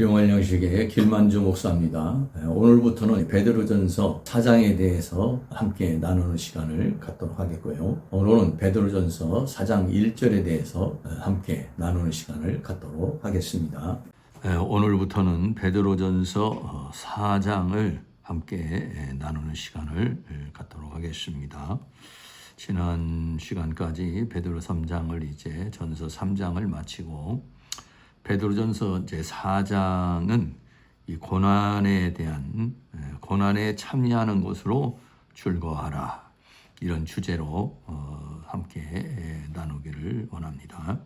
일용할 양식의 김만주 목사입니다. 오늘부터는 베드로전서 4장에 대해서 함께 나누는 시간을 갖도록 하겠고요. 오늘은 베드로전서 4장 1절에 대해서 함께 나누는 시간을 갖도록 하겠습니다. 오늘부터는 베드로전서 4장을 함께 나누는 시간을 갖도록 하겠습니다. 지난 시간까지 베드로 3장을 이제 전서 3장을 마치고 베드로전서 이제 4장은 이 고난에 대한 고난에 참여하는 것으로 즐거워하라 이런 주제로 함께 나누기를 원합니다.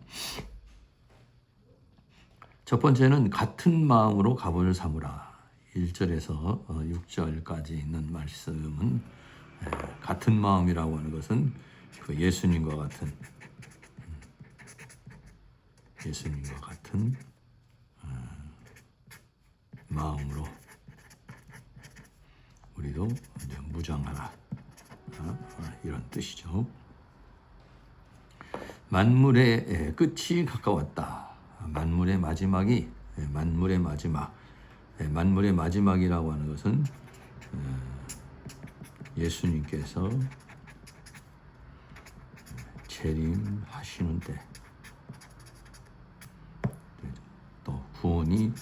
첫 번째는 같은 마음으로 갑을 삼으라. 1절에서 6절까지 있는 말씀은 같은 마음이라고 하는 것은 그 예수님과 같은 마음으로 우리도 이제 무장하라 이런 뜻이죠. 만물의 끝이 가까웠다. 만물의 마지막이라고 하는 것은 예수님께서 재림하시는 때, 또 구원이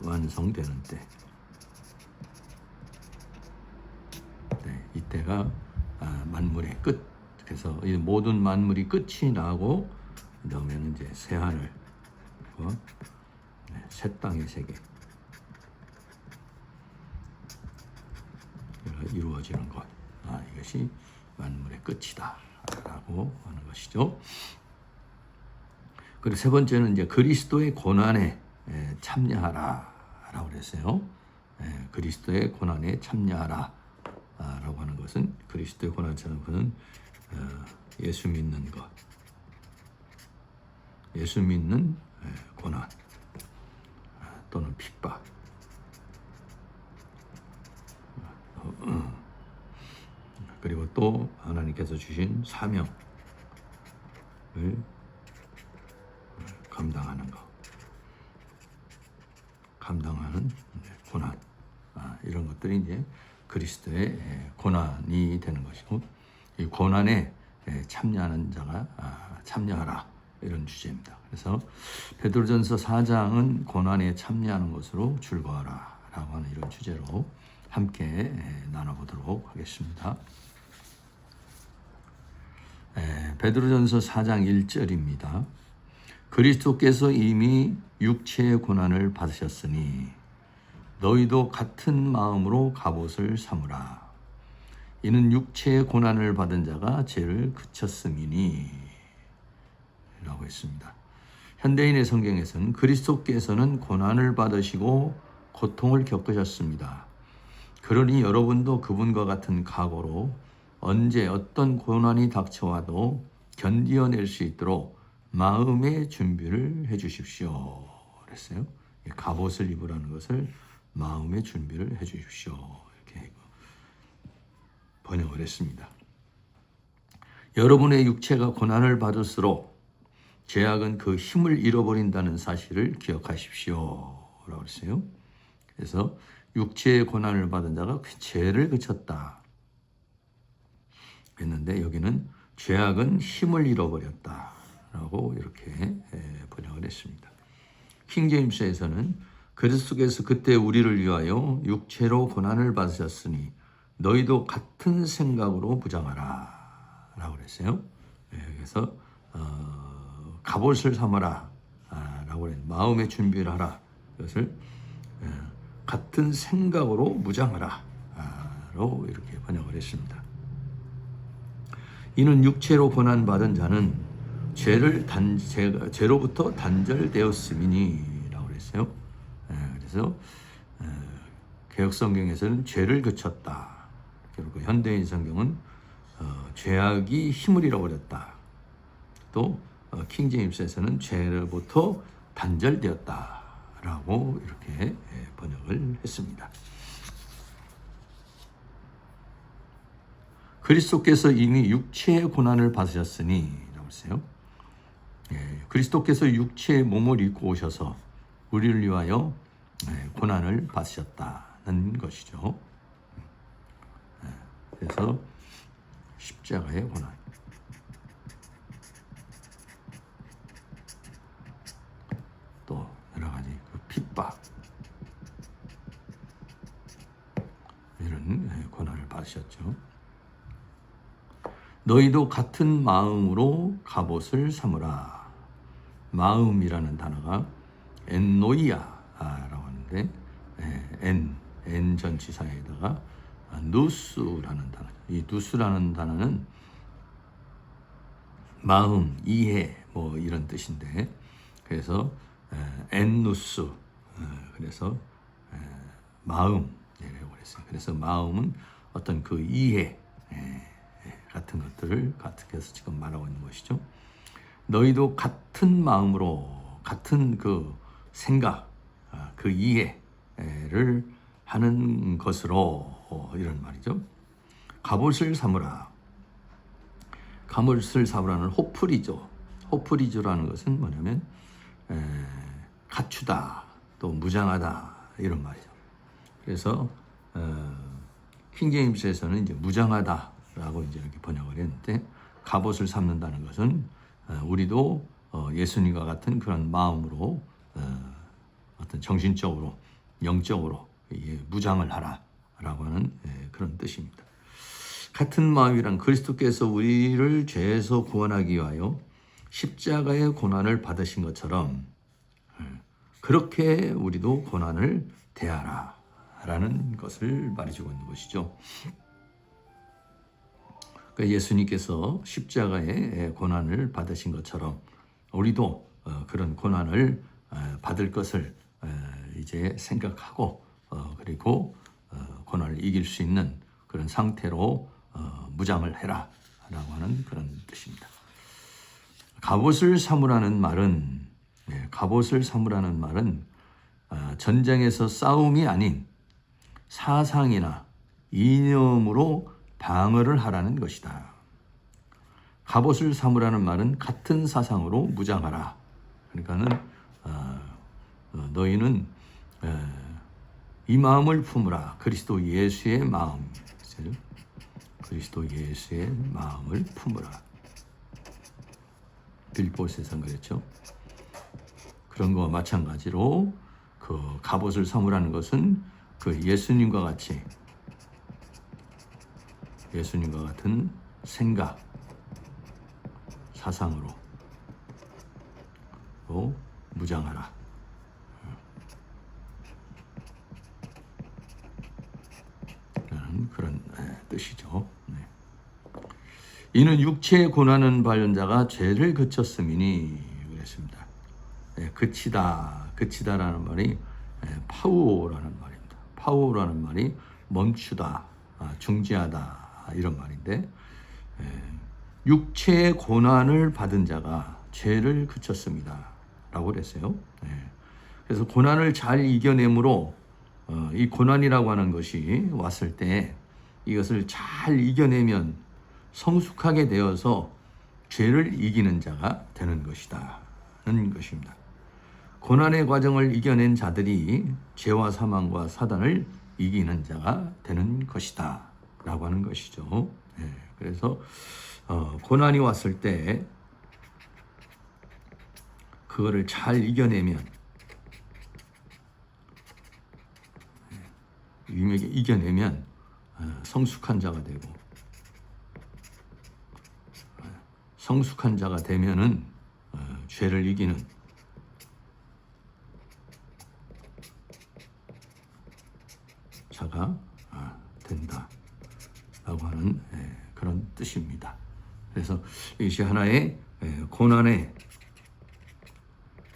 완성되는 때, 이때가 만물의 끝. 그래서 이 모든 만물이 끝이 나고 그다음에는 이제 새 하늘, 새 땅의 세계 이루어지는 것. 이것이 만물의 끝이다라고 하는 것이죠. 그리고 세 번째는 이제 그리스도의 고난에 참여하라라고 그랬어요. 그리스도의 고난에 참여하라라고 하는 것은 그리스도의 고난에 참여하는 것은 예수 믿는 것, 예수 믿는 고난 또는 핍박. 그리고 또 하나님께서 주신 사명을 감당하는 고난, 이런 것들이 이제 그리스도의 고난이 되는 것이고, 이 고난에 참여하는 자가 참여하라 이런 주제입니다. 그래서 베드로전서 4장은 고난에 참여하는 것으로 즐거워하라 라고 하는 이런 주제로 함께 나눠보도록 하겠습니다. 베드로전서 4장 1절입니다. 그리스도께서 이미 육체의 고난을 받으셨으니 너희도 같은 마음으로 갑옷을 삼으라. 이는 육체의 고난을 받은 자가 죄를 그쳤음이니 라고 했습니다. 현대인의 성경에서는 그리스도께서는 고난을 받으시고 고통을 겪으셨습니다. 그러니 여러분도 그분과 같은 각오로 언제 어떤 고난이 닥쳐와도 견디어낼 수 있도록 마음의 준비를 해 주십시오. 그랬어요. 갑옷을 입으라는 것을 마음의 준비를 해 주십시오. 이렇게 번역을 했습니다. 여러분의 육체가 고난을 받을수록 죄악은 그 힘을 잃어버린다는 사실을 기억하십시오. 라고 했어요. 그래서 육체의 고난을 받은 자가 죄를 그쳤다 했는데, 여기는 죄악은 힘을 잃어버렸다 라고 이렇게 번역을 했습니다. 킹제임스에서는 그리스도께서 그때 우리를 위하여 육체로 고난을 받으셨으니 너희도 같은 생각으로 무장하라 라고 그랬어요. 그래서 갑옷을 삼아라 라고 그랬는데, 마음의 준비를 하라. 이것을 같은 생각으로 무장하라 로 이렇게 번역을 했습니다. 이는 육체로 고난받은 자는 죄로부터 단절되었음이니 라고 그랬어요. 그래서 개역성경에서는 죄를 그쳤다. 그리고 현대인 성경은 죄악이 힘을 잃어버렸다. 또 킹제임스에서는 죄로부터 단절되었다 라고 이렇게 번역을 했습니다. 그리스도께서 이미 육체의 고난을 받으셨으니 라고 했어요. 그리스도께서 육체의 몸을 입고 오셔서 우리를 위하여 고난을 받으셨다는 것이죠. 그래서 십자가의 고난. 또 여러 가지 그 핍박, 이런 고난을 받으셨죠. 너희도 같은 마음으로 갑옷을 삼으라. 마음이라는 단어가 엔노이아라고 하는데, 엔 전치사에다가 누스라는 단어. 이 누스라는 단어는 마음, 이해, 뭐 이런 뜻인데, 그래서 엔누스, 그래서 마음이라고 그랬어요. 그래서 마음은 어떤 그 이해 같은 것들을 같은 지금 말하고 있는 것이죠. 너희도 같은 마음으로, 같은 그 생각, 그 이해를 하는 것으로, 이런 말이죠. 갑옷을 삼으라. 갑옷을 삼으라는 호프리조. 호프리조라는 것은 뭐냐면 갖추다, 또 무장하다, 이런 말이죠. 그래서 킹제임스에서는 이제 무장하다라고 이제 이렇게 번역을 했는데, 갑옷을 삼는다는 것은 우리도 예수님과 같은 그런 마음으로 어떤 정신적으로, 영적으로 무장을 하라라고 하는 그런 뜻입니다. 같은 마음이란 그리스도께서 우리를 죄에서 구원하기 위하여 십자가의 고난을 받으신 것처럼 그렇게 우리도 고난을 대하라 라는 것을 말해주고 있는 것이죠. 그러니까 예수님께서 십자가의 고난을 받으신 것처럼 우리도 그런 고난을 받을 것을 이제 생각하고, 그리고 고난을 이길 수 있는 그런 상태로 무장을 해라 라고 하는 그런 뜻입니다. 갑옷을 삼으라는 말은, 갑옷을 삼으라는 말은 전쟁에서 싸움이 아닌 사상이나 이념으로 방어를 하라는 것이다. 갑옷을 삼으라는 말은 같은 사상으로 무장하라. 그러니까는 너희는 이 마음을 품으라. 그리스도 예수의 마음. 그리스도 예수의 마음을 품으라. 빌보스에서는 그랬죠. 그런 거와 마찬가지로 그 갑옷을 삼으라는 것은 그 예수님과 같은 생각, 사상으로 무장하라. 라는 그런 뜻이죠. 네. 이는 육체의 고난은 받은 자가 죄를 그쳤음이니 그랬습니다. 그치다라는 말이 파우라는 말입니다. 파우라는 말이 멈추다, 중지하다, 이런 말인데, 육체의 고난을 받은 자가 죄를 그쳤습니다 라고 그랬어요. 그래서 고난을 잘 이겨내므로 이 고난이라고 하는 것이 왔을 때 이것을 잘 이겨내면 성숙하게 되어서 죄를 이기는 자가 되는 것이다는 것입니다. 고난의 과정을 이겨낸 자들이 죄와 사망과 사단을 이기는 자가 되는 것이다 라고 하는 것이죠. 그래서 고난이 왔을 때 그거를 잘 이겨내면, 이겨내면 성숙한 자가 되고, 성숙한 자가 되면은 죄를 이기는 자가 된다라고 하는 그런 뜻입니다. 그래서 이것이 하나의 고난의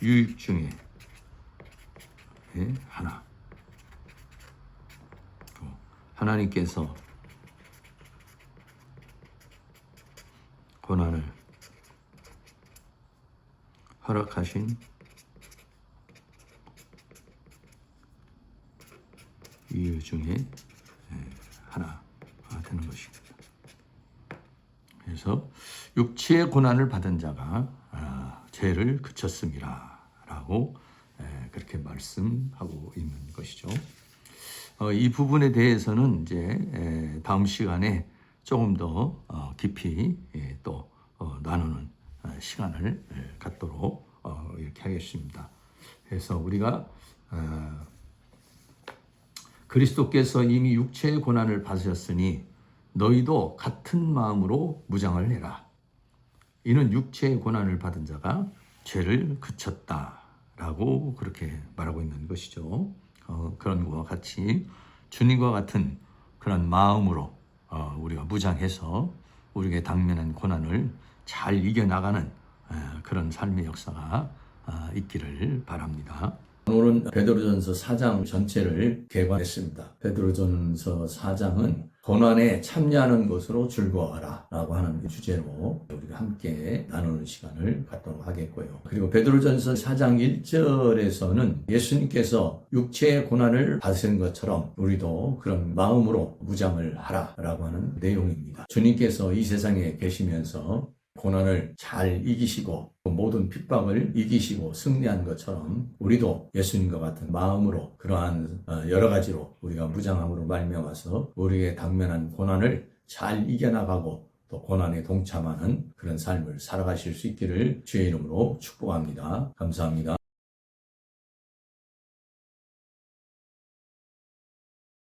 유익 중에 하나. 하나님께서 고난을 허락하신 이유 중에 하나가 되는 것입니다. 그래서 육체의 고난을 받은 자가 죄를 그쳤음이라 라고 그렇게 말씀하고 있는 것이죠. 이 부분에 대해서는 이제 다음 시간에 조금 더 깊이 또 나누는 시간을 갖도록 이렇게 하겠습니다. 그래서 우리가 그리스도께서 이미 육체의 고난을 받으셨으니 너희도 같은 마음으로 무장을 해라. 이는 육체의 고난을 받은 자가 죄를 그쳤다라고 그렇게 말하고 있는 것이죠. 그런 것과 같이 주님과 같은 그런 마음으로 우리가 무장해서 우리에게 당면한 고난을 잘 이겨나가는 그런 삶의 역사가 있기를 바랍니다. 오늘은 베드로전서 4장 전체를 개관했습니다. 베드로전서 4장은 고난에 참여하는 것으로 즐거워하라 라고 하는 주제로 우리가 함께 나누는 시간을 갖도록 하겠고요. 그리고 베드로전서 4장 1절에서는 예수님께서 육체의 고난을 받으신 것처럼 우리도 그런 마음으로 무장을 하라 라고 하는 내용입니다. 주님께서 이 세상에 계시면서 고난을 잘 이기시고 모든 핍박을 이기시고 승리한 것처럼 우리도 예수님과 같은 마음으로 그러한 여러 가지로 우리가 무장함으로 말미암아서 우리에게 당면한 고난을 잘 이겨나가고 또 고난에 동참하는 그런 삶을 살아가실 수 있기를 주의 이름으로 축복합니다. 감사합니다.